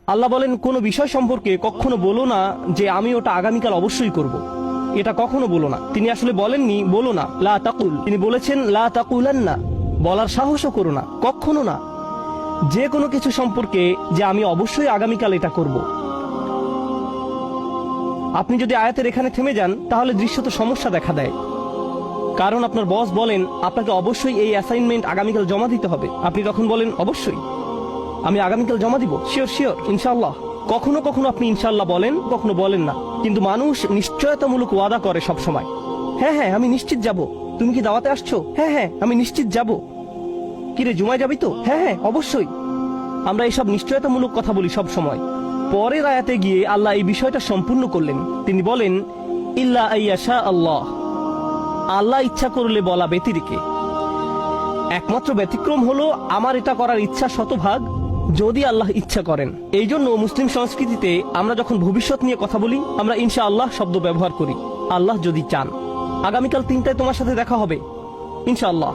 আল্লাহ বলেন কোনো বিষয় সম্পর্কে কখনো বলো না যে আমি ওটা আগামীকাল অবশ্যই করব। এটা কখনো বলো না। তিনি আসলে বলেননি বলো না, লা তাকুল, তিনি বলেছেন লা তাকুলান্না, বলার সাহসও করো না, কখনো না যে কোনো কিছু সম্পর্কে যে আমি অবশ্যই আগামীকাল এটা করব। আপনি যদি আয়াতের এখানে থেমে যান তাহলে দৃশ্যত সমস্যা দেখা দেয়। কারণ আপনার বস বলেন আপনাকে অবশ্যই এই অ্যাসাইনমেন্ট আগামীকাল জমা দিতে হবে, আপনি তখন বলেন অবশ্যই আমি আগামীকাল জমা দিব, শিওর শিওর ইনশাআল্লাহ। কখনো কখনো আপনি ইনশাআল্লাহ বলেন, কখনো বলেন না। কিন্তু মানুষ নিশ্চয়তামূলক ওয়াদা করে সব সময়। হ্যাঁ হ্যাঁ আমি নিশ্চিত যাব। তুমি কি দাওয়াতে আসছো? হ্যাঁ হ্যাঁ আমি নিশ্চিত যাব। কিরে জুমায় যাবি তো? হ্যাঁ হ্যাঁ অবশ্যই। আমরা এইসব নিশ্চয়তামূলক কথা বলি সব সময়। পরের আয়াতে গিয়ে আল্লাহ এই বিষয়টা সম্পূর্ণ করলেন। তিনি বলেন ইল্লা আইয়াশা আল্লাহ, আল্লাহ ইচ্ছা করলে বলা ব্যতিরেকে। একমাত্র ব্যতিক্রম হলো আমার এটা করার ইচ্ছা শতভাগ যদি আল্লাহ ইচ্ছা করেন। এই জন্য মুসলিম সংস্কৃতিতে আমরা যখন ভবিষ্যৎ নিয়ে কথা বলি আমরা ইনশা আল্লাহ শব্দ ব্যবহার করি। আল্লাহ যদি চান আগামীকাল 3টায় তোমার সাথে দেখা হবে ইনশাআল্লাহ।